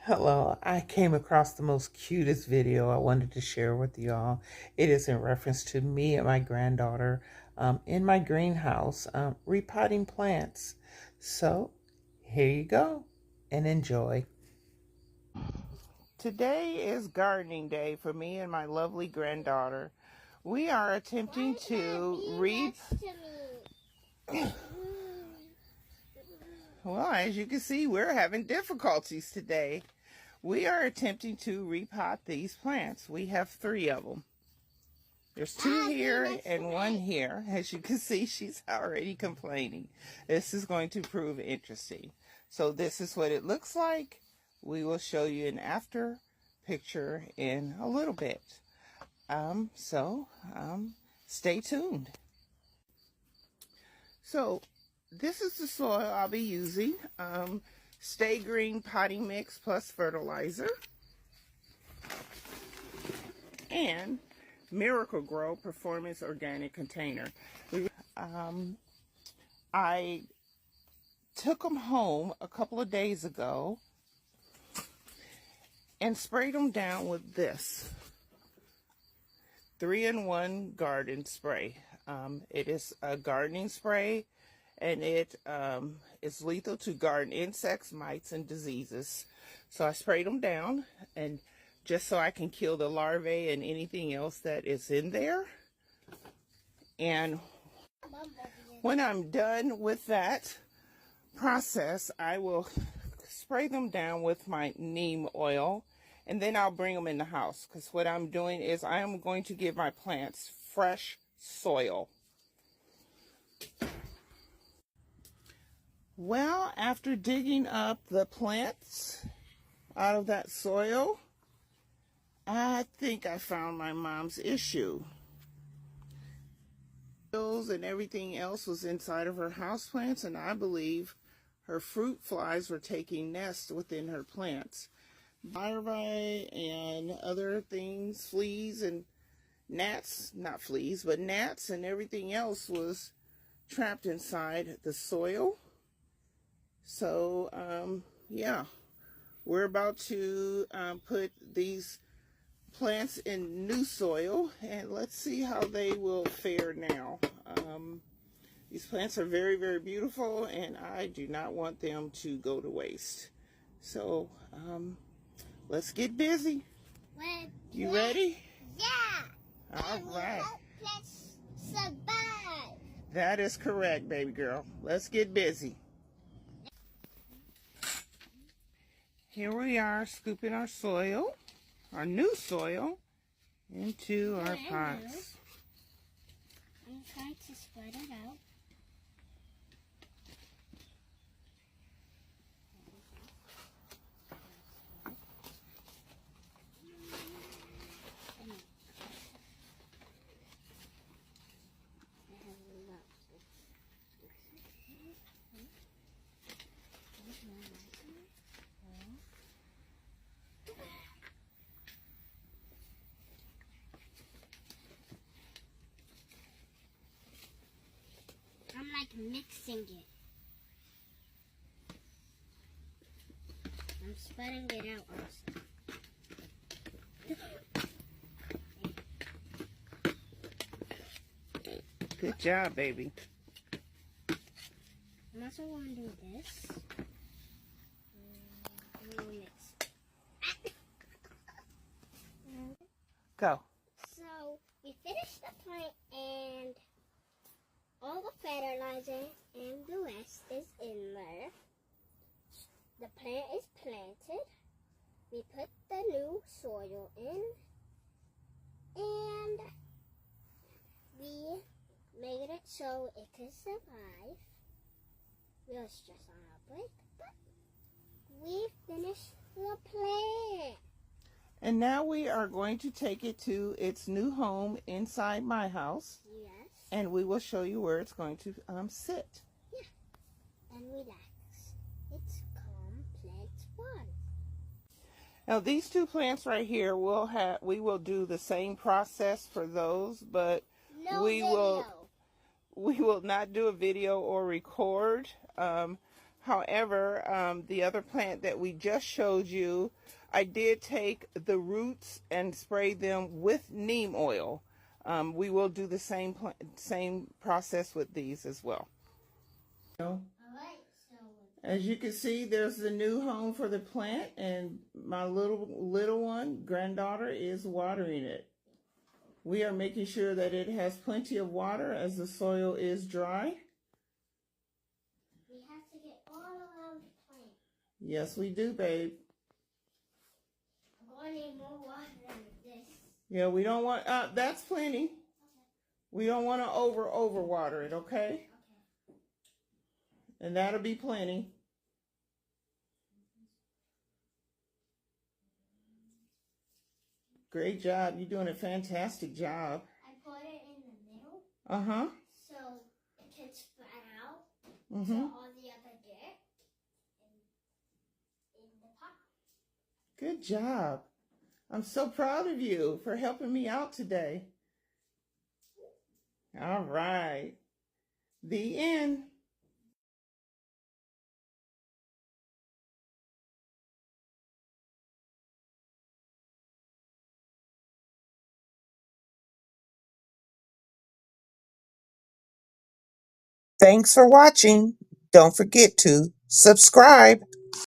Hello, I came across the most cutest video I wanted to share with y'all. It is in reference to me and my granddaughter in my greenhouse repotting plants. So here you go and enjoy. Today is gardening day for me and my lovely granddaughter. We are attempting to well, as you can see, we're having difficulties today. We are attempting to repot these plants. We have 3 of them. There's 2 here and 1 here. As you can see, she's already complaining. This is going to prove interesting. So this is what it looks like. We will show you an after picture in a little bit. Stay tuned. So this is the soil I'll be using. Stay Green potting mix plus fertilizer. And Miracle-Gro Performance Organic Container. I took them home a couple of days ago and sprayed them down with this 3-in-1 garden spray. It is a gardening spray, and it is lethal to garden insects, mites, and diseases. So I sprayed them down, and just so I can kill the larvae and anything else that is in there. And when I'm done with that process, I will spray them down with my neem oil, and then I'll bring them in the house, because what I'm doing is I am going to give my plants fresh soil. Well, after digging up the plants out of that soil, I think I found my mom's issue. And everything else was inside of her houseplants, and I believe her fruit flies were taking nests within her plants. Larvae and other things, fleas and gnats, not fleas, but gnats and everything else was trapped inside the soil. So, yeah, we're about to put these plants in new soil, and let's see how they will fare now. These plants are very, very beautiful, and I do not want them to go to waste. So, let's get busy. You ready? Yeah. All right. Let's survive. That is correct, baby girl. Let's get busy. Here we are, scooping our soil, our new soil, into our pots. I'm trying to spread it out. I'm like mixing it. I'm spreading it out also. Good job, baby. I'm also going to do this. Mix. Go. So we finished the plant, and all the fertilizer and the rest is in there. The plant is planted. We put the new soil in, and we made it so it could survive. We were just on a break, but we finished the plant. And now we are going to take it to its new home inside my house. Yes. And we will show you where it's going to sit. Yeah. And relax. It's Calm Plant 1. Now these 2 plants right here, we will do the same process for those, but we will not do a video or record However, the other plant that we just showed you, I did take the roots and spray them with neem oil. We will do the same process with these as well. As you can see, there's the new home for the plant, and my little one, granddaughter, is watering it. We are making sure that it has plenty of water as the soil is dry. We have to get all around the plant. Yes, we do, babe. I'm going to need more water than this. Yeah, we don't want, that's plenty. Okay. We don't want to over water it, okay? Okay. And that'll be plenty. Great job. You're doing a fantastic job. I put it in the middle. Uh-huh. So it can spread out. Mm-hmm. So all the other dirt in the pot. Good job. I'm so proud of you for helping me out today. All right. The end. Thanks for watching. Don't forget to subscribe.